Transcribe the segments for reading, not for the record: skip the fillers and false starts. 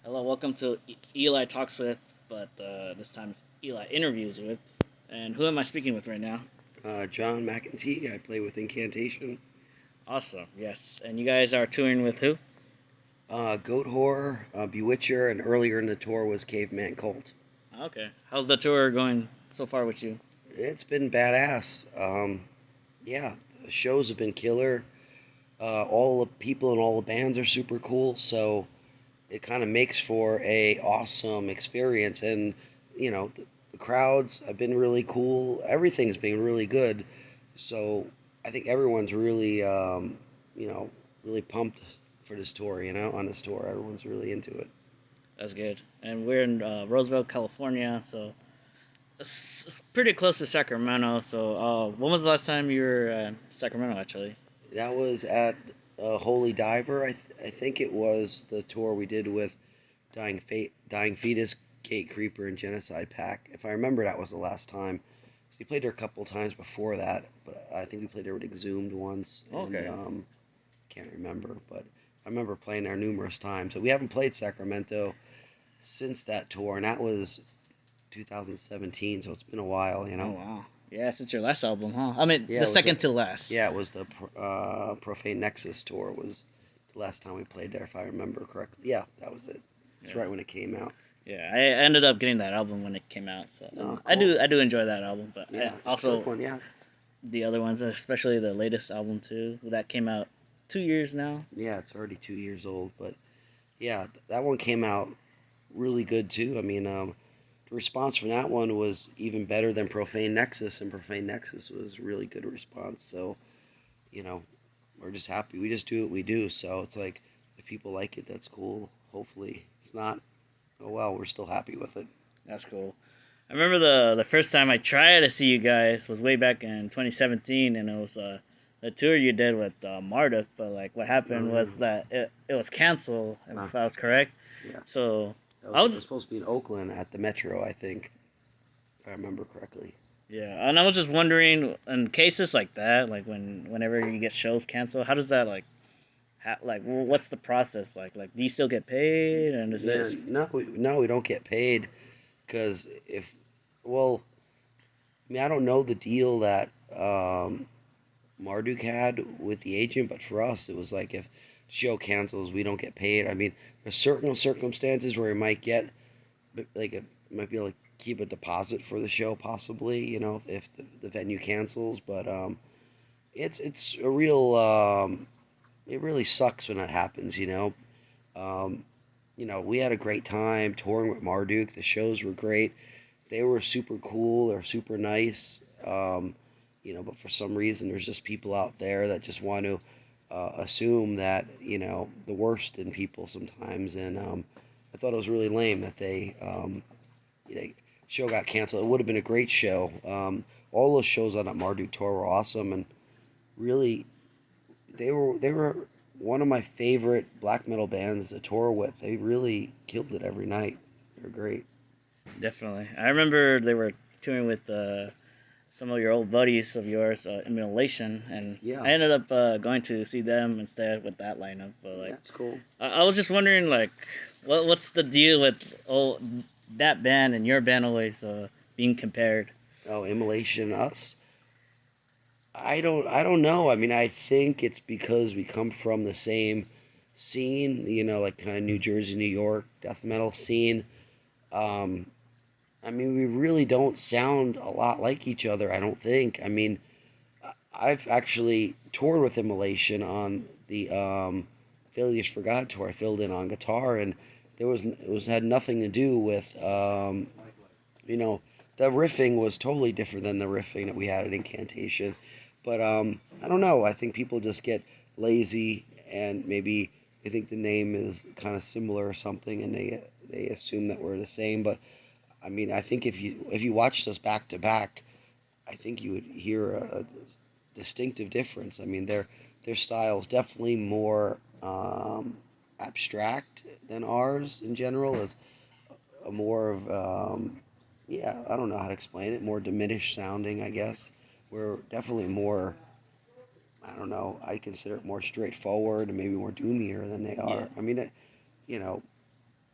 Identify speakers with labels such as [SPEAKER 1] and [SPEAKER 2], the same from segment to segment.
[SPEAKER 1] Hello, welcome to Eli Talks With, but this time it's Eli Interviews With. And who am I speaking with right now?
[SPEAKER 2] John McEntee. I play with Incantation.
[SPEAKER 1] Awesome, yes. And you guys are touring with who?
[SPEAKER 2] Goat Horror, Bewitcher, and earlier in the tour was Caveman Colt.
[SPEAKER 1] Okay. How's the tour going so far with you?
[SPEAKER 2] It's been badass. Yeah, the shows have been killer. All the people and all the bands are super cool, so it kind of makes for a awesome experience. And the crowds have been really cool. Everything's been really good. So I think everyone's really, you know, really pumped for this tour. On this tour, everyone's really into it.
[SPEAKER 1] That's good. And we're in Roosevelt, California, so it's pretty close to Sacramento. So when was the last time you were in Sacramento, actually?
[SPEAKER 2] That was at Holy Diver. I think it was the tour we did with Dying Fetus, Gate Creeper, and Genocide Pack. If I remember, that was the last time. So we played there a couple times before that, but I think we played there with Exhumed once, and
[SPEAKER 1] Okay.
[SPEAKER 2] can't remember. But I remember playing there numerous times. So we haven't played Sacramento since that tour, and that was 2017. So it's been a while.
[SPEAKER 1] Oh, wow. Yeah, since your last album, huh? I mean,
[SPEAKER 2] Yeah,
[SPEAKER 1] the
[SPEAKER 2] it was
[SPEAKER 1] second to last.
[SPEAKER 2] yeah, it was the Profane Nexus tour was the last time we played there, if I remember correctly. Yeah, that was it. It's
[SPEAKER 1] Yeah.
[SPEAKER 2] right when it came out.
[SPEAKER 1] Yeah, I ended up getting that album when it came out, so
[SPEAKER 2] Oh,
[SPEAKER 1] I
[SPEAKER 2] cool.
[SPEAKER 1] do enjoy that album, but
[SPEAKER 2] Yeah,
[SPEAKER 1] I
[SPEAKER 2] it's a good
[SPEAKER 1] also
[SPEAKER 2] one. Yeah,
[SPEAKER 1] the other ones, especially the latest album too, that came out 2 years now.
[SPEAKER 2] yeah, it's already 2 years old, but yeah, that one came out really good too. I mean, the response from that one was even better than Profane Nexus, and Profane Nexus was really good response. So, you know, we're just happy. We just do what we do. So it's like if people like it, that's cool. Hopefully, if not, oh well, we're still happy with it.
[SPEAKER 1] That's cool. I remember the first time I tried to see you guys was way back in 2017, and it was the tour you did with Marduk. But like, what happened was that it was canceled,
[SPEAKER 2] Ah,
[SPEAKER 1] if I was correct.
[SPEAKER 2] yeah,
[SPEAKER 1] So
[SPEAKER 2] that
[SPEAKER 1] I
[SPEAKER 2] was, it
[SPEAKER 1] was
[SPEAKER 2] was supposed to be in Oakland at the Metro, I think, if I remember correctly.
[SPEAKER 1] yeah, and I was just wondering in cases like that, like whenever you get shows canceled, how does that like what's the process like? Like, do you still get paid? And is
[SPEAKER 2] Yeah,
[SPEAKER 1] this
[SPEAKER 2] no, we don't get paid because well, I mean, I don't know the deal that Marduk had with the agent, but for us, it was like if the show cancels, we don't get paid. I mean, there's certain circumstances where we might get, like, might be able to keep a deposit for the show, possibly, if the venue cancels. But it's a real, it really sucks when that happens. Um, we had a great time touring with Marduk. The shows were great. They were super cool. They're super nice. But for some reason, there's just people out there that just want to assume that the worst in people sometimes. And I thought it was really lame that the show got canceled. It would have been a great show. All those shows on that Marduk tour were awesome, and really, they were one of my favorite black metal bands to tour with. They really killed it every night. They're great.
[SPEAKER 1] definitely? I remember they were touring with some of your old buddies of yours, Immolation, and
[SPEAKER 2] Yeah,
[SPEAKER 1] I ended up going to see them instead with that lineup. But like,
[SPEAKER 2] that's cool.
[SPEAKER 1] I was just wondering, like, what's the deal with that band and your band always being compared?
[SPEAKER 2] Oh, Immolation, us. I don't know. I mean, I think it's because we come from the same scene, like kind of New Jersey, New York death metal scene. Um, I mean, we really don't sound a lot like each other, I don't think. I mean, I've actually toured with Immolation on the Failures for God tour. I filled in on guitar, and it was had nothing to do with you know the riffing was totally different than the riffing that we had at Incantation. But I don't know. I think people just get lazy, and maybe they think the name is kind of similar or something, and they assume that we're the same. But I mean, I think if you watched us back to back, I think you would hear a distinctive difference. I mean, their style is definitely more abstract than ours in general. Is a more of yeah, I don't know how to explain it. More diminished sounding, I guess. We're definitely more. I don't know. I consider it more straightforward and maybe more doomier than they
[SPEAKER 1] Yeah,
[SPEAKER 2] are. I mean, you know,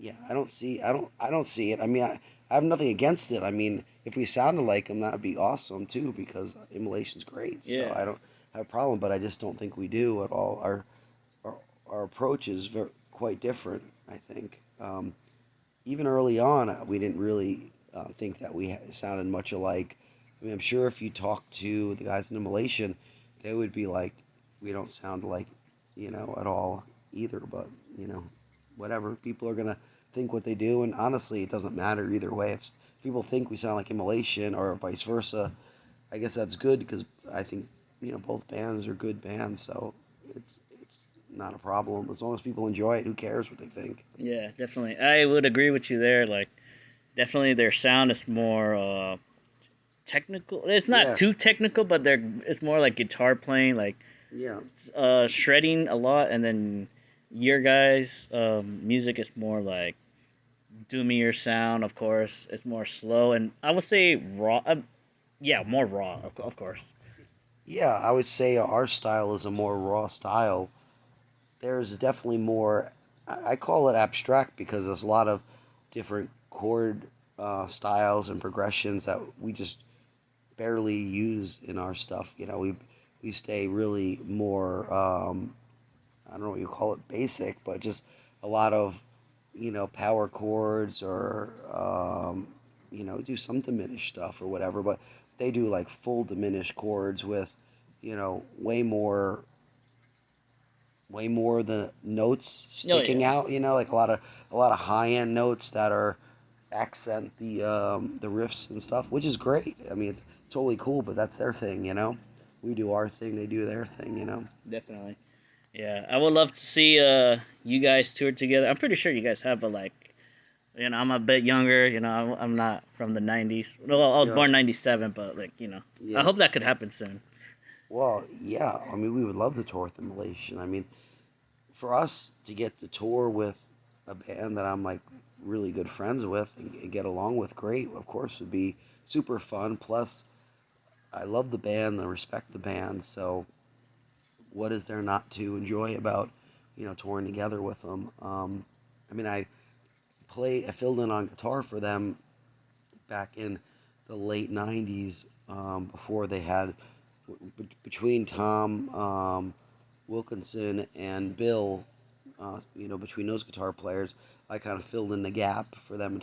[SPEAKER 2] Yeah, I don't see it. I mean, I have nothing against it. I mean, if we sounded like them, that would be awesome too, because immolation's great. So
[SPEAKER 1] Yeah.
[SPEAKER 2] I don't have a problem, but I just don't think we do at all. Our, our approach is quite different, I think. Even early on, we didn't really think that we sounded much alike. I mean, I'm sure if you talk to the guys in immolation, they would be like, we don't sound like, at all either. But, whatever. People are going to think what they do. And honestly, it doesn't matter either way. If people think we sound like immolation or vice versa, I guess that's good because I think, both bands are good bands. So it's not a problem. As long as people enjoy it, who cares what they think?
[SPEAKER 1] Yeah, definitely. I would agree with you there. Like, definitely their sound is more technical. It's not
[SPEAKER 2] Yeah,
[SPEAKER 1] too technical, but it's more like guitar playing, like
[SPEAKER 2] yeah.
[SPEAKER 1] shredding a lot, and then your guys' music is more like doomier sound. Of course, it's more slow, and I would say raw. Yeah, more raw, of course.
[SPEAKER 2] Yeah, I would say our style is a more raw style. There's definitely more, I call it abstract because there's a lot of different chord styles and progressions that we just barely use in our stuff. We stay really more, I don't know what you call it, basic, but just a lot of, power chords or, do some diminished stuff or whatever. But they do like full diminished chords with, way more of the notes
[SPEAKER 1] Oh
[SPEAKER 2] sticking
[SPEAKER 1] yeah,
[SPEAKER 2] out. Like a lot of high end notes that are accent the riffs and stuff, which is great. I mean, it's totally cool, but that's their thing. We do our thing, they do their thing.
[SPEAKER 1] definitely. Yeah, I would love to see you guys tour together. I'm pretty sure you guys have, but like, I'm a bit younger. I'm not from the '90s. Well, I was
[SPEAKER 2] Yeah,
[SPEAKER 1] born '97, but like, I
[SPEAKER 2] yeah.
[SPEAKER 1] hope that could happen soon.
[SPEAKER 2] Well, yeah. I mean, we would love to tour with Immolation. I mean, for us to get to tour with a band that I'm like really good friends with and get along with, great. Of course, would be super fun. Plus, I love the band, I respect the band. So, what is there not to enjoy about touring together with them? I mean, I filled in on guitar for them back in the late '90s, before they had between Tom Wilkinson and Bill, between those guitar players, I kind of filled in the gap for them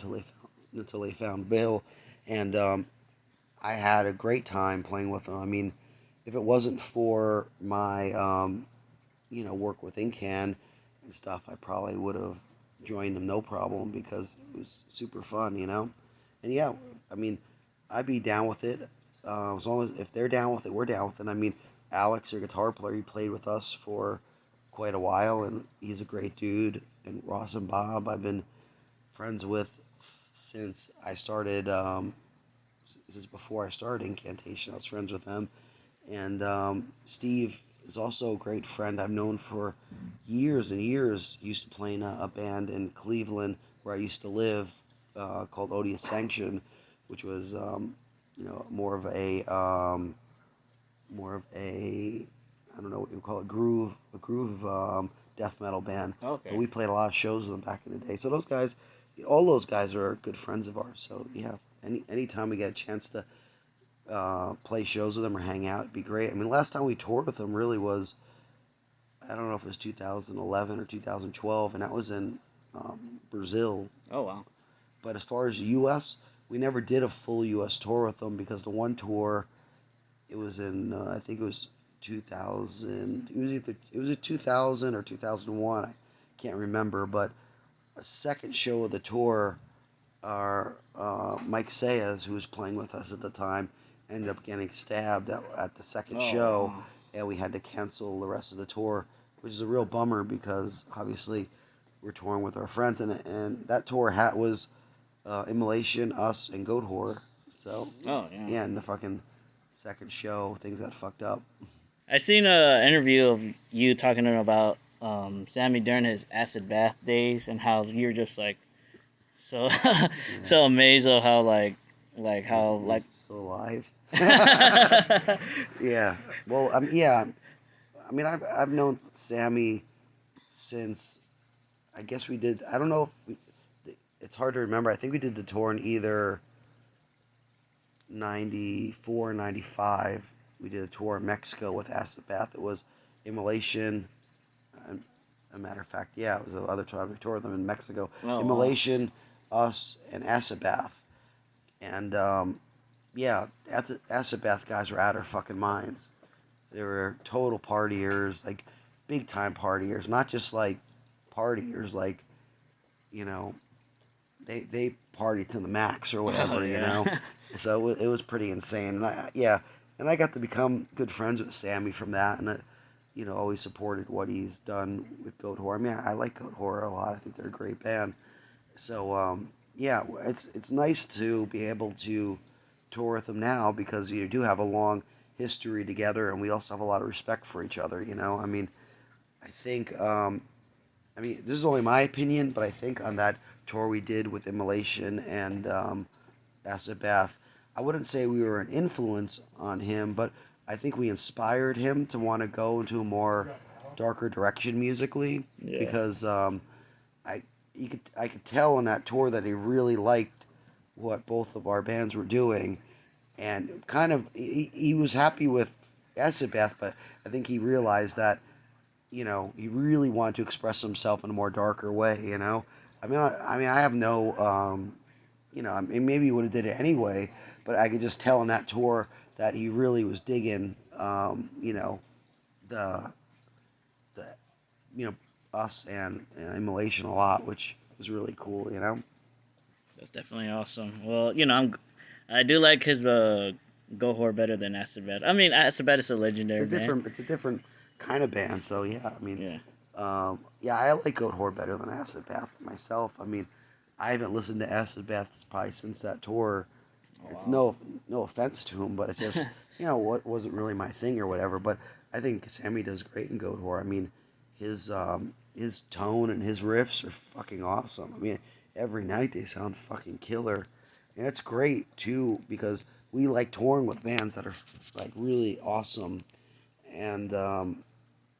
[SPEAKER 2] until they found Bill, and I had a great time playing with them. I mean, if it wasn't for my work with Incan and stuff, I probably would have joined them no problem because it was super fun. And yeah, I mean, I'd be down with it. As long as if they're down with it, we're down with it. I mean, Alex, our guitar player, he played with us for quite a while, and he's a great dude. And Ross and Bob, I've been friends with since I started. Since before I started Incantation, I was friends with them. And Steve is also a great friend I've known for years and years. Used to play in a band in Cleveland where I used to live, called Odious Sanction, which was more of a I don't know what you call it, a groove death metal band. But
[SPEAKER 1] Okay.
[SPEAKER 2] we played a lot of shows with them back in the day. So those guys, all those guys are good friends of ours. So yeah, anytime we get a chance to play shows with them or hang out, it'd be great. I mean, last time we toured with them really was, I don't know if it was 2011 or 2012, and that was in Brazil.
[SPEAKER 1] Oh wow.
[SPEAKER 2] But as far as U.S., we never did a full U.S. tour with them because the one tour, it was in I think it was 2000. It was a 2000 or 2001. I can't remember, but a second show of the tour, our Mike Sayas, who was playing with us at the time, ended up getting stabbed at the second
[SPEAKER 1] Oh
[SPEAKER 2] show,
[SPEAKER 1] wow.
[SPEAKER 2] and we had to cancel the rest of the tour, which is a real bummer because obviously we're touring with our friends, and that tour was Immolation, us, and Goat Horror. So
[SPEAKER 1] Oh yeah.
[SPEAKER 2] yeah, and the fucking second show, things got fucked up.
[SPEAKER 1] I seen a interview of you talking to him about Sammy during his acid bath days and how you're just like so
[SPEAKER 2] Yeah,
[SPEAKER 1] so amazed of how like how
[SPEAKER 2] he's
[SPEAKER 1] like
[SPEAKER 2] still alive. Yeah. Well, yeah. I mean, I've known Sammy since, I guess we did. I don't know if it's hard to remember. I think we did the tour in either 94, 95. We did a tour in Mexico with Acid Bath. It was Immolation. A matter of fact, yeah, it was the other time we toured them in Mexico.
[SPEAKER 1] Oh wow.
[SPEAKER 2] Immolation, us, and Acid Bath. And yeah, Acid Bath guys were out of their fucking minds. They were total partiers, like big time partiers, not just like partiers, like, you know, they partied to the max or
[SPEAKER 1] Oh
[SPEAKER 2] whatever, you know.
[SPEAKER 1] yeah.
[SPEAKER 2] So it was pretty insane. And yeah, and I got to become good friends with Sammy from that, and you know, always supported what he's done with Goat Horror. I mean, I like Goat Horror a lot. I think they're a great band. So yeah, it's nice to be able to tour with them now because you do have a long history together, and we also have a lot of respect for each other. You know, I mean, I think I mean, this is only my opinion, but I think on that tour we did with Immolation and Acid Bath, I wouldn't say we were an influence on him, but I think we inspired him to want to go into a more darker direction musically
[SPEAKER 1] Yeah.
[SPEAKER 2] because I I could tell on that tour that he really liked what both of our bands were doing, and kind of he was happy with Acid Bath, but I think he realized that you know, he really wanted to express himself in a more darker way. You know, I mean, I have no, you know, I mean, maybe he would have did it anyway, but I could just tell on that tour that he really was digging, you know, the, the, you know, us and Immolation a lot, which was really cool. You know,
[SPEAKER 1] That's definitely awesome. Well, I do like his Go Horror better than Acid Bad. I mean, Acid Bad is a legendary band.
[SPEAKER 2] it's a different kind of band. So yeah, I mean,
[SPEAKER 1] Yeah.
[SPEAKER 2] yeah, I like Goat Horde better than Acid Bath myself. I mean, I haven't listened to Acid Bath probably since that tour.
[SPEAKER 1] Oh,
[SPEAKER 2] It's
[SPEAKER 1] wow.
[SPEAKER 2] no offense to him, but it just you know what wasn't really my thing or whatever. But I think Sammy does great in Goat Horde. I mean, his tone and his riffs are fucking awesome. I mean, every night they sound fucking killer, and it's great too because we like touring with bands that are like really awesome, and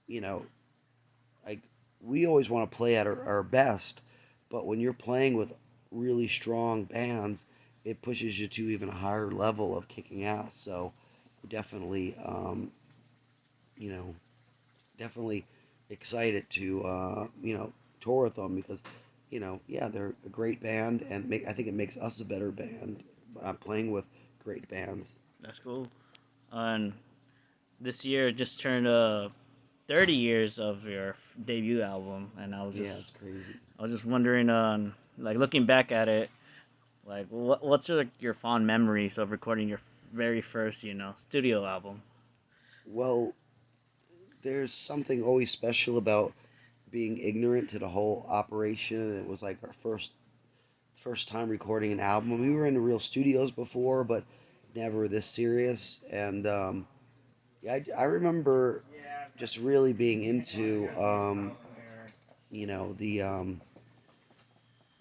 [SPEAKER 2] you know like we always want to play at our best, but when you're playing with really strong bands, it pushes you to even a higher level of kicking ass. So definitely, you know, definitely excited to you know tour with them because you know yeah they're a great band and I think it makes us a better band playing with great bands.
[SPEAKER 1] That's cool. And this year just turned 30 years of your debut album, and
[SPEAKER 2] Yeah, it's crazy.
[SPEAKER 1] I was just wondering, like looking back at it, like what's your fond memories of recording your very first, studio album?
[SPEAKER 2] Well, there's something always special about being ignorant to the whole operation. It was like our first time recording an album. We were in the real studios before, but never this serious. And yeah, I remember just really being into you know the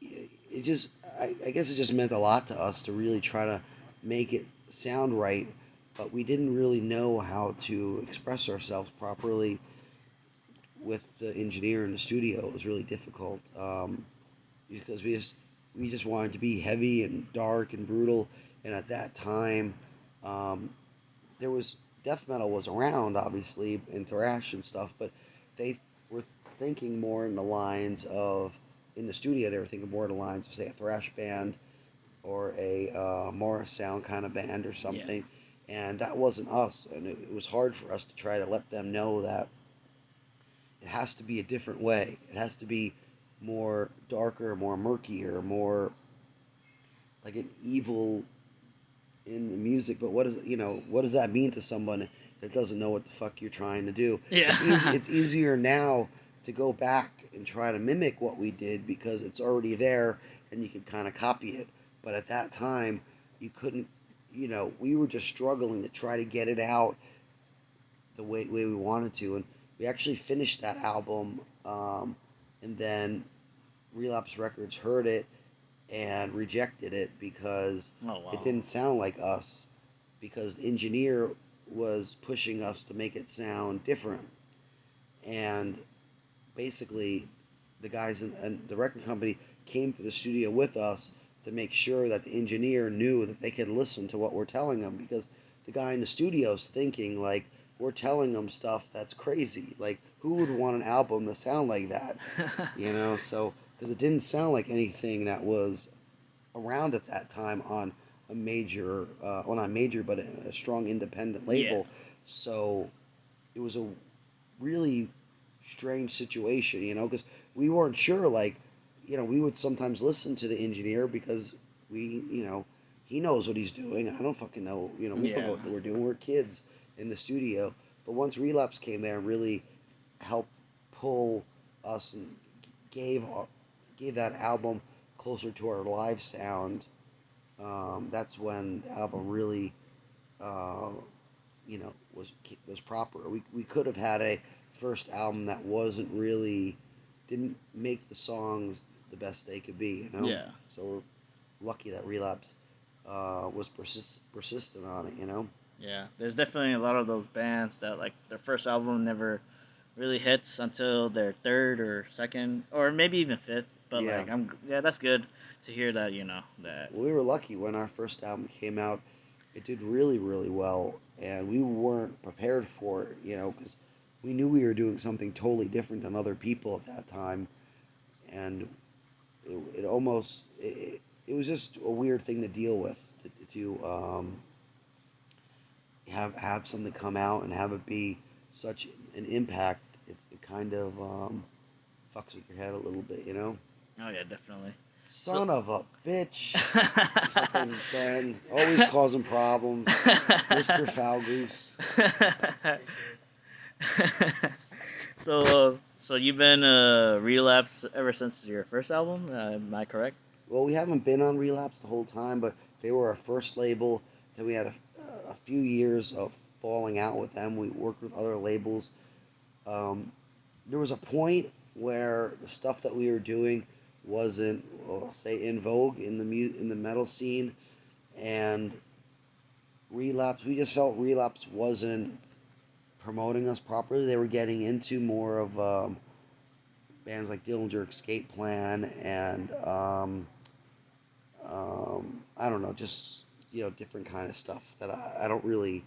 [SPEAKER 2] it just I guess it just meant a lot to us to really try to make it sound right, but we didn't really know how to express ourselves properly with the engineer in the studio. It was really difficult because we just wanted to be heavy and dark and brutal. And at that time, um, there was death metal was around, obviously, and thrash and stuff, but they were thinking more in the lines of in the studio. They were thinking more in the lines of say a thrash band or a Morris sound kind of band or
[SPEAKER 1] Yeah.
[SPEAKER 2] something. And that wasn't us, and it was hard for us to try to let them know that it has to be a different way. It has to be more darker, more murkier, more like an evil in the music. But what is what does that mean to someone that doesn't know what the fuck you're trying to do?
[SPEAKER 1] Yeah.
[SPEAKER 2] It's easy. It's easier now to go back and try to mimic what we did because it's already there and you can kind of copy it. But at that time, you couldn't. You know, we were just struggling to try to get it out the way we wanted to, and we actually finished that album, and then Relapse Records heard it and rejected it because
[SPEAKER 1] Oh
[SPEAKER 2] it
[SPEAKER 1] wow.
[SPEAKER 2] didn't sound like us, because the engineer was pushing us to make it sound different, and basically the guys and the record company came to the studio with us to make sure that the engineer knew that they could listen to what we're telling them, because the guy in the studio's thinking like we're telling them stuff that's crazy. Like, who would want an album to sound like that? You know, so because it didn't sound like anything that was around at that time on a major, well, not major, but a strong independent label.
[SPEAKER 1] Yeah.
[SPEAKER 2] So it was a really strange situation, you know, because we weren't sure. Like, you know, we would sometimes listen to the engineer because we, you know, he knows what he's doing. I don't fucking know. You know, we don't know what we're doing. We're kids in the studio. But once Relapse came there and really helped pull us and gave gave that album closer to our live sound, that's when the album really, uh, you know, was proper. We could have had a first album that wasn't really, didn't make the songs the best they could be, you know.
[SPEAKER 1] Yeah.
[SPEAKER 2] So we're lucky that Relapse was persistent on it, you know.
[SPEAKER 1] Yeah, there's definitely a lot of those bands that like their first album never really hits until their third or second or maybe even fifth. But
[SPEAKER 2] Yeah.
[SPEAKER 1] like that's good to hear that that.
[SPEAKER 2] We were lucky when our first album came out. It did really, really well, and we weren't prepared for it, you know, because we knew we were doing something totally different than other people at that time, and it almost it was just a weird thing to deal with to have something come out and have it be such an impact. It kind of fucks with your head a little bit, you know.
[SPEAKER 1] Oh yeah, definitely.
[SPEAKER 2] Son of a bitch. Fucking Ben. Always causing problems. Mr. Foul Goose.
[SPEAKER 1] So you've been Relapse ever since your first album? Am I correct?
[SPEAKER 2] Well, we haven't been on Relapse the whole time, but they were our first label. Then we had a few years of falling out with them. We worked with other labels. There was a point where the stuff that we were doing wasn't, well, I'll say, in vogue in the metal scene, and Relapse. We just felt Relapse wasn't promoting us properly. They were getting into more of bands like Dillinger Escape Plan and I don't know, just, you know, different kind of stuff that I don't really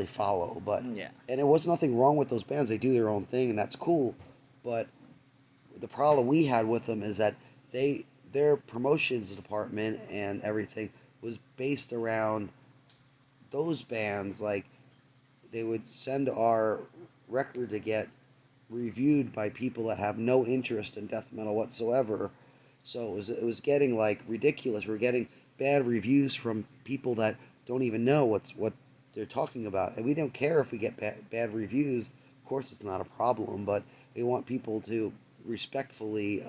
[SPEAKER 2] follow. But
[SPEAKER 1] Yeah.
[SPEAKER 2] and it was nothing wrong with those bands. They do their own thing and that's cool. But the problem we had with them is that their promotions department and everything was based around those bands. Like, they would send our record to get reviewed by people that have no interest in death metal whatsoever. So it was getting like ridiculous. We're getting bad reviews from people that don't even know what they're talking about, and we don't care if we get bad reviews. Of course, it's not a problem, but we want people to respectfully,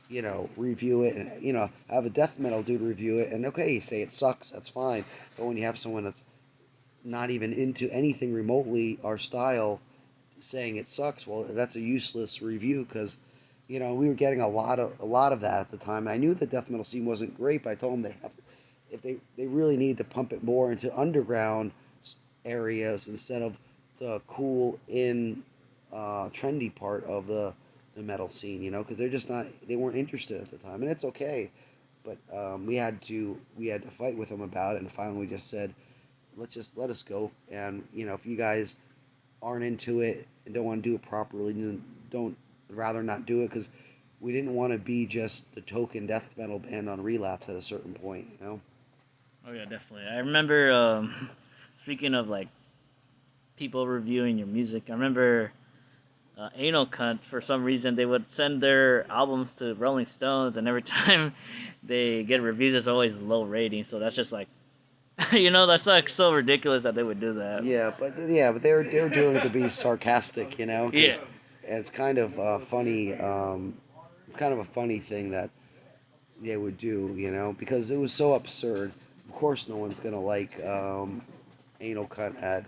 [SPEAKER 2] you know, review it, and, you know, have a death metal dude review it, and okay, you say it sucks, that's fine. But when you have someone that's not even into anything remotely our style saying it sucks, well, that's a useless review, because, you know, we were getting a lot of that at the time. And I knew the death metal scene wasn't great, but I told them if they really need to pump it more into underground areas instead of the cool trendy part of the metal scene, you know, because they weren't interested at the time, and it's okay. But we had to fight with them about it, and finally we just said, let us go. And, you know, if you guys aren't into it and don't want to do it properly, don't rather not do it, because we didn't want to be just the token death metal band on Relapse at a certain point, you know.
[SPEAKER 1] Oh yeah, definitely. I remember speaking of like people reviewing your music. I remember Anal Cunt, for some reason they would send their albums to Rolling Stones, and every time they get reviews, it's always low rating. So that's just like, that's like so ridiculous that they would do that.
[SPEAKER 2] But they were doing it to be sarcastic, you know.
[SPEAKER 1] Yeah.
[SPEAKER 2] And it's kind of funny. It's kind of a funny thing that they would do, you know, because it was so absurd. Of course, no one's gonna like Anal Cunt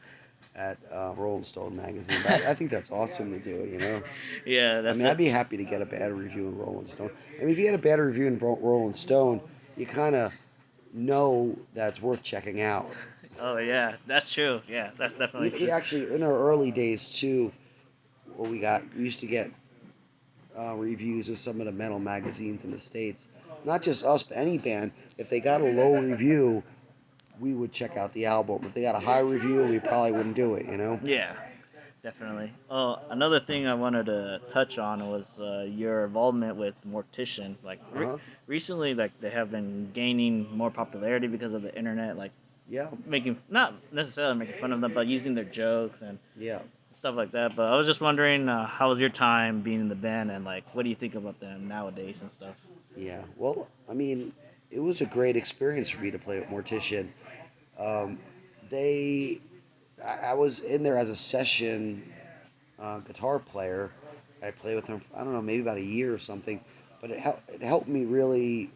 [SPEAKER 2] at Rolling Stone magazine. But I think that's awesome to do, you know.
[SPEAKER 1] Yeah,
[SPEAKER 2] I'd be happy to get a bad review in Rolling Stone. I mean, if you get a bad review in Rolling Stone, you kind of know that's worth checking out.
[SPEAKER 1] Oh yeah, that's true. Yeah, that's definitely true.
[SPEAKER 2] Actually, in our early days too, we used to get reviews of some of the metal magazines in the States. Not just us, but any band. If they got a low review, we would check out the album. If they got a high review, we probably wouldn't do it, you know?
[SPEAKER 1] Yeah, definitely. Oh, another thing I wanted to touch on was your involvement with Mortician. Like
[SPEAKER 2] Uh-huh.
[SPEAKER 1] recently, like they have been gaining more popularity because of the internet. Like
[SPEAKER 2] Yeah,
[SPEAKER 1] making not necessarily making fun of them, but using their jokes and
[SPEAKER 2] yeah.
[SPEAKER 1] stuff like that. But I was just wondering, how was your time being in the band, and like, what do you think about them nowadays and stuff?
[SPEAKER 2] Yeah, well, I mean, it was a great experience for me to play with Mortician. Um, they, I was in there as a session guitar player. I played with them, I don't know, maybe about a year or something. But it helped me really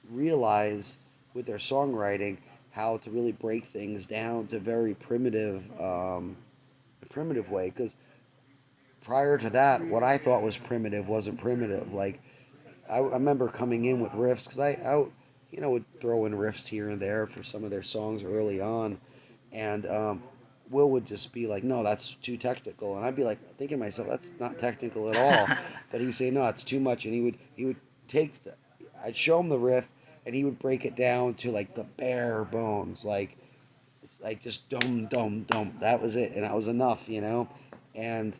[SPEAKER 2] realize with their songwriting how to really break things down to very primitive way. Because prior to that, what I thought was primitive wasn't primitive. Like I remember coming in with riffs because would throw in riffs here and there for some of their songs early on, and Will would just be like, "No, that's too technical," and I'd be like thinking to myself, "That's not technical at all," but he would say, "No, it's too much," and he would take I'd show him the riff, and he would break it down to like the bare bones, like it's like just dum dum dum. That was it, and that was enough, you know, and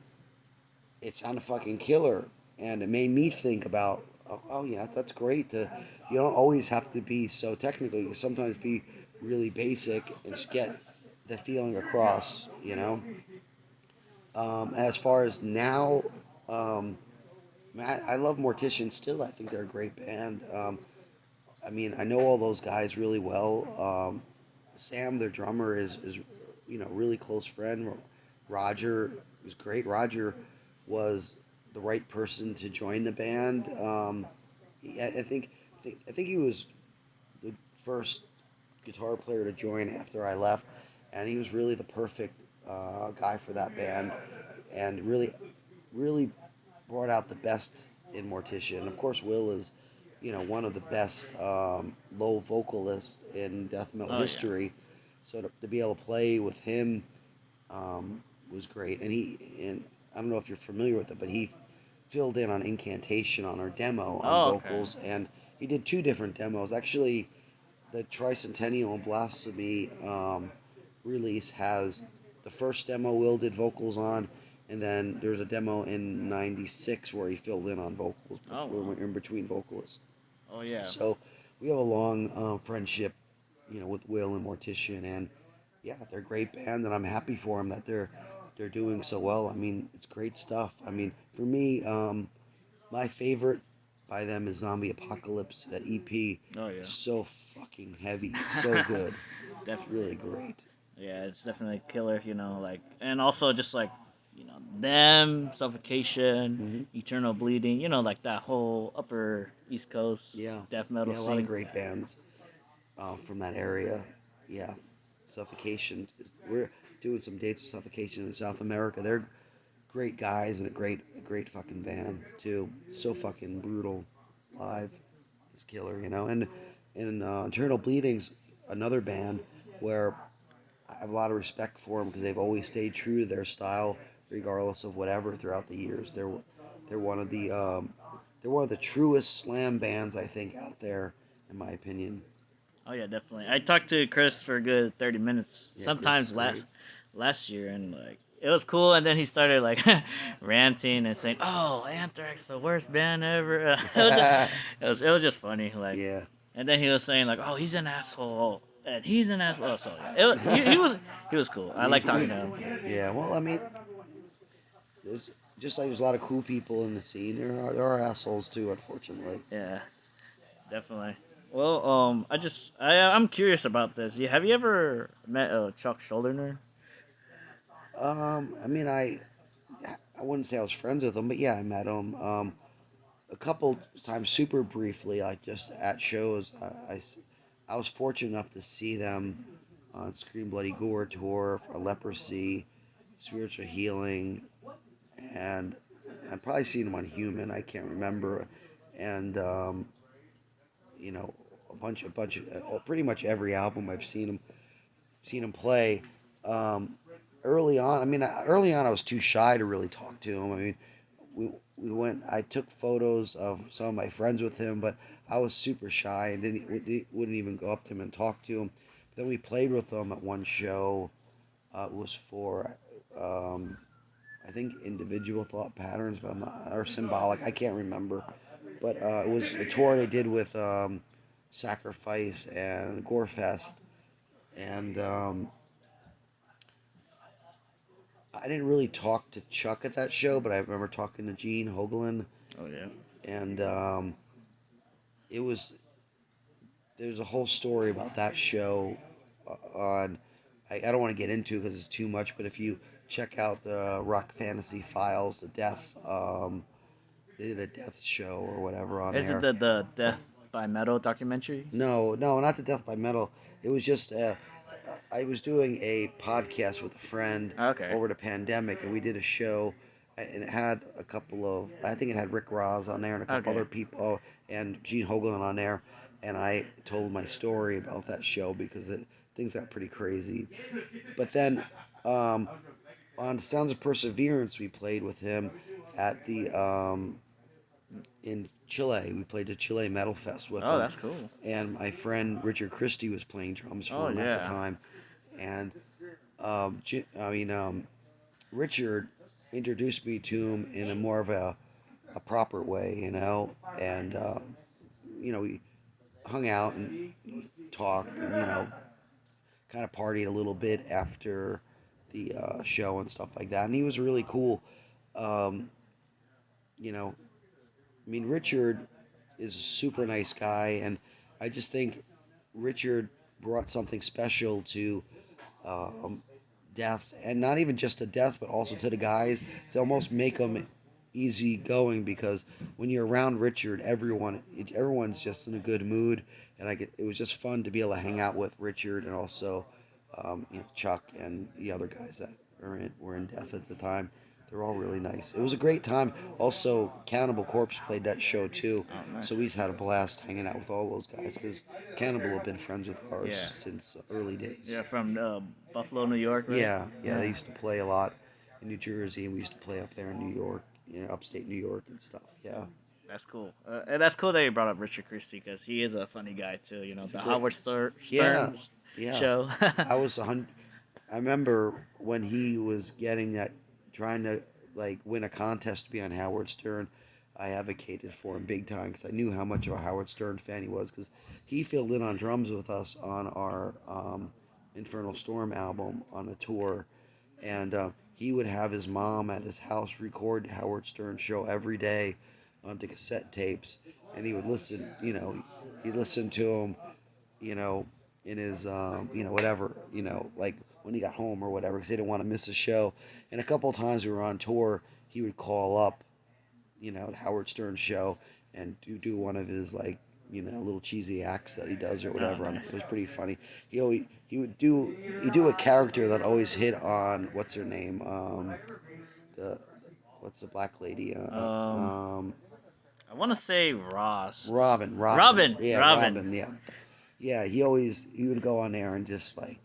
[SPEAKER 2] it sounded fucking killer, and it made me think about, oh yeah, that's great. You don't always have to be so technical. You can sometimes be really basic and just get the feeling across. You know. As far as now, um, I love Mortician still. I think they're a great band. I mean, I know all those guys really well. Sam, their drummer, is really close friend. Roger was great. Roger was the right person to join the band. I think he was the first guitar player to join after I left, and he was really the perfect guy for that band, and really brought out the best in Mortician. Of course, Will is, one of the best low vocalists in death metal
[SPEAKER 1] Oh yeah.
[SPEAKER 2] history. So to be able to play with him was great. And I don't know if you're familiar with it, but he filled in on Incantation on our demo on
[SPEAKER 1] Oh, okay.
[SPEAKER 2] vocals, and he did two different demos. Actually, the Tricentennial and Blasphemy release has the first demo Will did vocals on, and then there's a demo in '96 where he filled in on vocals.
[SPEAKER 1] Oh
[SPEAKER 2] We're
[SPEAKER 1] wow.
[SPEAKER 2] in between vocalists.
[SPEAKER 1] Oh yeah.
[SPEAKER 2] So we have a long friendship, with Will and Mortician, and yeah, they're a great band, and I'm happy for them that they're doing so well. I mean, it's great stuff. I mean, for me, my favorite by them is Zombie Apocalypse. That EP
[SPEAKER 1] Oh
[SPEAKER 2] is
[SPEAKER 1] yeah.
[SPEAKER 2] so fucking heavy. It's so good.
[SPEAKER 1] Definitely.
[SPEAKER 2] Really great.
[SPEAKER 1] Yeah, it's definitely killer. Like, and also just like, them, Suffocation,
[SPEAKER 2] Hmm.
[SPEAKER 1] Eternal Bleeding. Like that whole upper East Coast
[SPEAKER 2] Yeah.
[SPEAKER 1] death metal
[SPEAKER 2] Yeah, a lot of
[SPEAKER 1] scene.
[SPEAKER 2] great bands from that area. Yeah. Suffocation. We're doing some dates with Suffocation in South America. They're great guys and a great fucking band too. So fucking brutal live. It's killer, And Eternal Bleeding's another band where I have a lot of respect for them because they've always stayed true to their style, regardless of whatever throughout the years. They're one of the truest slam bands I think out there, in my opinion.
[SPEAKER 1] Oh yeah, definitely. I talked to Chris for a good 30 minutes.
[SPEAKER 2] Yeah, Chris is
[SPEAKER 1] Sometimes
[SPEAKER 2] great.
[SPEAKER 1] last year, and like it was cool. And then he started like ranting and saying, "Oh, Anthrax, the worst band ever." It was just funny. Like,
[SPEAKER 2] Yeah,
[SPEAKER 1] and then he was saying like, "Oh, he's an asshole." And he's an asshole. So he was cool. I like talking to him.
[SPEAKER 2] yeah. Well, I mean, there's just like there's a lot of cool people in the scene. There are assholes too, unfortunately.
[SPEAKER 1] Yeah, definitely. Well, I'm curious about this. Have you ever met Chuck Schuldiner?
[SPEAKER 2] I mean, I wouldn't say I was friends with him, but yeah, I met him a couple times, super briefly, like just at shows. I was fortunate enough to see them on Scream Bloody Gore tour for Leprosy, Spiritual Healing, and I've probably seen them on Human. I can't remember, and you know, pretty much every album I've seen him play. Um, early on, I was too shy to really talk to him. I mean, we went. I took photos of some of my friends with him, but I was super shy and wouldn't even go up to him and talk to him. Then we played with him at one show. It was for um, I think individual thought patterns, but I'm not, or symbolic. I can't remember. But it was a tour they did with Sacrifice and Gorefest, and I didn't really talk to Chuck at that show, but I remember talking to Gene Hoglan,
[SPEAKER 1] Oh yeah.
[SPEAKER 2] and it was there's a whole story about that show on. I don't want to get into because it's too much, but if you check out the Rock Fantasy Files, the death, they did a death show or whatever on
[SPEAKER 1] Is it
[SPEAKER 2] there.
[SPEAKER 1] the Death by Metal documentary?
[SPEAKER 2] No, no, not the Death by Metal. It was just I was doing a podcast with a friend
[SPEAKER 1] Okay.
[SPEAKER 2] over the pandemic, and we did a show, and it had a couple of, I think it had Rick Ross on there and a couple
[SPEAKER 1] Okay.
[SPEAKER 2] other people, and Gene Hoglan on there, and I told my story about that show because things got pretty crazy. But then on Sounds of Perseverance, we played with him at the in Chile. We played the Chile Metal Fest with
[SPEAKER 1] Oh,
[SPEAKER 2] him,
[SPEAKER 1] that's cool.
[SPEAKER 2] and my friend Richard Christie was playing drums
[SPEAKER 1] Oh
[SPEAKER 2] for him at the
[SPEAKER 1] yeah.
[SPEAKER 2] time, and Richard introduced me to him in a more of a proper way, and we hung out and talked, and kind of partied a little bit after the show and stuff like that, and he was really cool. Um, you know, Richard is a super nice guy, and I just think Richard brought something special to um, death, and not even just to death, but also to the guys to almost make them easy going because when you're around Richard, everyone's just in a good mood, and it was just fun to be able to hang out with Richard and also Chuck and the other guys that were in death at the time. They're all really nice. It was a great time. Also, Cannibal Corpse played that show too,
[SPEAKER 1] Oh
[SPEAKER 2] so
[SPEAKER 1] nice.
[SPEAKER 2] we've had a blast hanging out with all those guys because Cannibal have been friends with ours
[SPEAKER 1] Yeah.
[SPEAKER 2] since early days.
[SPEAKER 1] Yeah, from Buffalo, New York, right?
[SPEAKER 2] Yeah, they used to play a lot in New Jersey, and we used to play up there in New York, upstate New York and stuff. Yeah,
[SPEAKER 1] That's cool. And that's cool that you brought up Richard Christie because he is a funny guy too.
[SPEAKER 2] he's a
[SPEAKER 1] The
[SPEAKER 2] great.
[SPEAKER 1] Howard
[SPEAKER 2] Yeah,
[SPEAKER 1] Stern
[SPEAKER 2] yeah.
[SPEAKER 1] show.
[SPEAKER 2] I was 100. I remember when he was getting that, trying to like win a contest to be on Howard Stern. I advocated for him big time because I knew how much of a Howard Stern fan he was because he filled in on drums with us on our Infernal Storm album on a tour, and he would have his mom at his house record Howard Stern show every day onto cassette tapes, and he would listen. He'd listen to him, you know, in his, whatever, like when he got home or whatever, because he didn't want to miss a show. And a couple of times we were on tour, he would call up, the Howard Stern show and do one of his like, little cheesy acts that he does or
[SPEAKER 1] Oh,
[SPEAKER 2] whatever. And
[SPEAKER 1] nice.
[SPEAKER 2] it was pretty funny. He do a character that always hit on what's her name, the what's the black lady,
[SPEAKER 1] Um, I want to say Ross.
[SPEAKER 2] Robin,
[SPEAKER 1] Robin.
[SPEAKER 2] yeah,
[SPEAKER 1] Robin.
[SPEAKER 2] Robin, yeah. Yeah, he would go on there and just like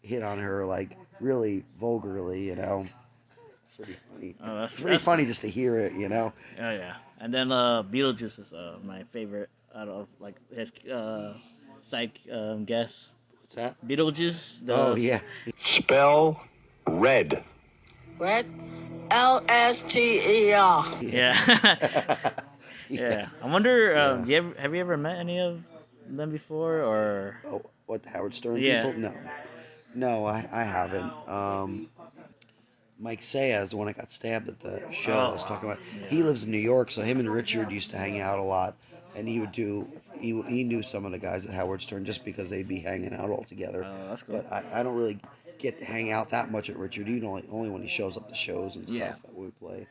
[SPEAKER 2] hit on her like really vulgarly. It's pretty funny.
[SPEAKER 1] Oh,
[SPEAKER 2] It's pretty
[SPEAKER 1] that's cool.
[SPEAKER 2] funny just to hear it.
[SPEAKER 1] Oh yeah. And then Beetlejuice is my favorite out of like his psych guest.
[SPEAKER 2] What's that?
[SPEAKER 1] Beetlejuice.
[SPEAKER 2] Oh yeah.
[SPEAKER 3] Spell red.
[SPEAKER 4] Red? Lster.
[SPEAKER 1] Yeah. Yeah. I wonder.
[SPEAKER 2] Yeah.
[SPEAKER 1] Have you ever met any of them before, or?
[SPEAKER 2] Oh, what, the Howard Stern
[SPEAKER 1] Yeah.
[SPEAKER 2] people? No, I haven't. Mike Saya is the one that got stabbed at the show I was talking about.
[SPEAKER 1] Yeah.
[SPEAKER 2] He lives in New York, so him and Richard used to hang out a lot, and he knew some of the guys at Howard Stern just because they'd be hanging out all together.
[SPEAKER 1] Oh, that's cool.
[SPEAKER 2] But I don't really get to hang out that much at Richard. Only when he shows up to shows and stuff
[SPEAKER 1] Yeah.
[SPEAKER 2] that we play.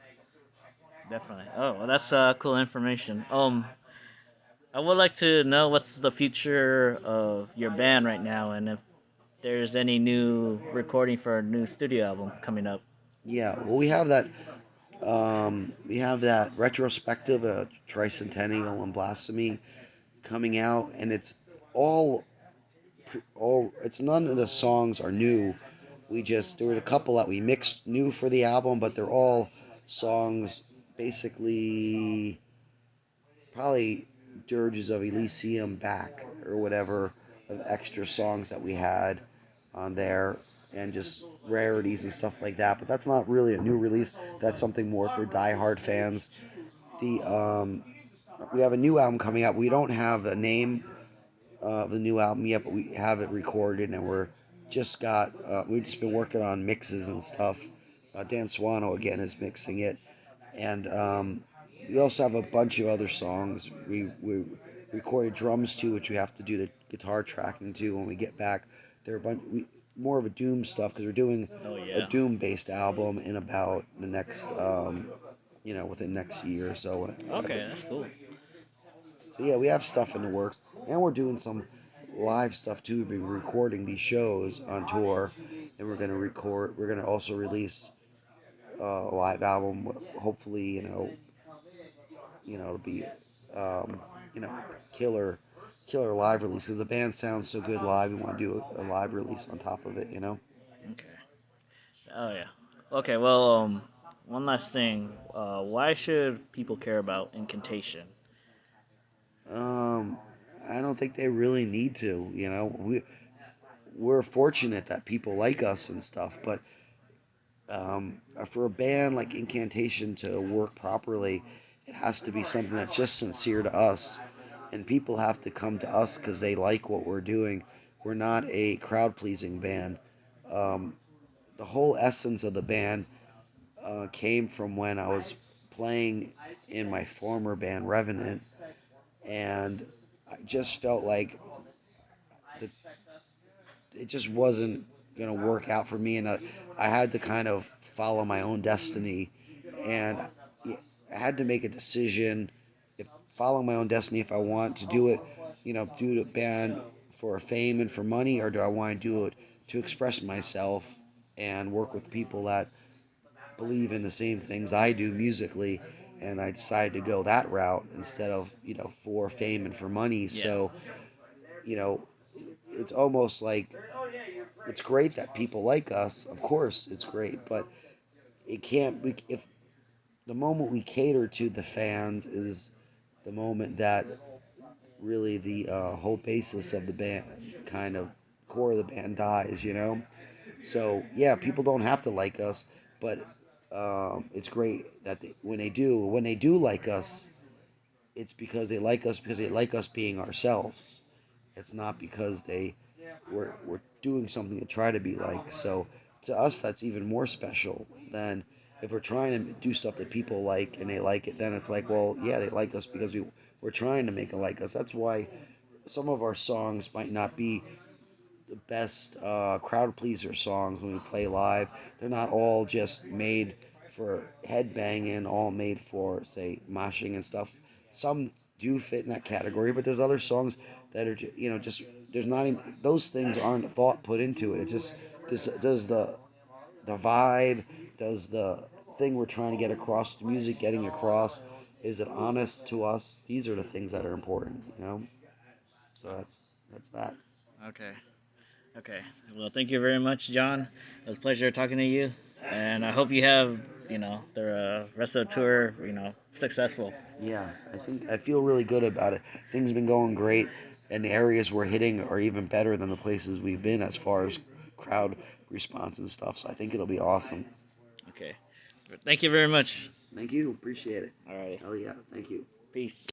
[SPEAKER 1] Definitely. Oh, well, that's cool information. I would like to know what's the future of your band right now, and if there's any new recording for a new studio album coming up.
[SPEAKER 2] Yeah, well, we have that retrospective, tricentennial and blasphemy coming out, and it's all it's none of the songs are new. There was a couple that we mixed new for the album, but they're all songs basically probably dirges of Elysium back or whatever of extra songs that we had on there and just rarities and stuff like that. But that's not really a new release. That's something more for diehard fans. The We have a new album coming out. We don't have a name of the new album yet, but we have it recorded and we've just been working on mixes and stuff. Dan Swano again is mixing it, and we also have a bunch of other songs. We recorded drums too, which we have to do the guitar tracking to when we get back. They're more of a Doom stuff because we're doing
[SPEAKER 1] Oh
[SPEAKER 2] a
[SPEAKER 1] yeah.
[SPEAKER 2] Doom based album in about the next within next year or so.
[SPEAKER 1] Okay, that's cool.
[SPEAKER 2] So yeah, we have stuff in the works, and we're doing some live stuff too. We've been recording these shows on tour, and we're gonna record. We're gonna also release a live album. Hopefully, it'll be, um, killer, killer live release because the band sounds so good live. We want to do a live release on top of it.
[SPEAKER 1] Okay. Oh yeah. Okay. Well, one last thing. Why should people care about Incantation?
[SPEAKER 2] Um, I don't think they really need to. We're fortunate that people like us and stuff, but for a band like Incantation to work properly, it has to be something that's just sincere to us, and people have to come to us because they like what we're doing. We're not a crowd pleasing band. Um, the whole essence of the band came from when I was playing in my former band Revenant, and I just felt like the it just wasn't gonna work out for me, and I had to kind of follow my own destiny, and I had to make a decision. If follow my own destiny, if I want to do it, do the band for fame and for money, or do I want to do it to express myself and work with people that believe in the same things I do musically, and I decided to go that route instead of for fame and for money.
[SPEAKER 1] Yeah.
[SPEAKER 2] So you know it's almost like it's great that people like us. Of course, it's great, but it can't. If the moment we cater to the fans is the moment that really the whole basis of the band, kind of core of the band, dies. So yeah, people don't have to like us, but it's great that when they do like us, it's because they like us being ourselves. It's not because we're doing something to try to be like. So to us, that's even more special than if we're trying to do stuff that people like and they like it. Then it's like, well, yeah, they like us because we're trying to make them like us. That's why some of our songs might not be the best crowd pleaser songs when we play live. They're not all just made for headbanging, all made for, say, moshing and stuff. Some do fit in that category, but there's other songs that are just there's not even those things aren't thought put into it. It's just does the vibe, does the thing we're trying to get across, the music getting across, is it honest to us? These are the things that are important. So that's that.
[SPEAKER 1] Okay. Okay. Well, thank you very much, John. It was a pleasure talking to you, and I hope you have the rest of the tour successful.
[SPEAKER 2] Yeah, I feel really good about it. Things have been going great, and the areas we're hitting are even better than the places we've been as far as crowd response and stuff. So I think it'll be awesome.
[SPEAKER 1] Okay. Thank you very much.
[SPEAKER 2] Thank you, appreciate it.
[SPEAKER 1] All right.
[SPEAKER 2] Hell yeah, thank you.
[SPEAKER 1] Peace.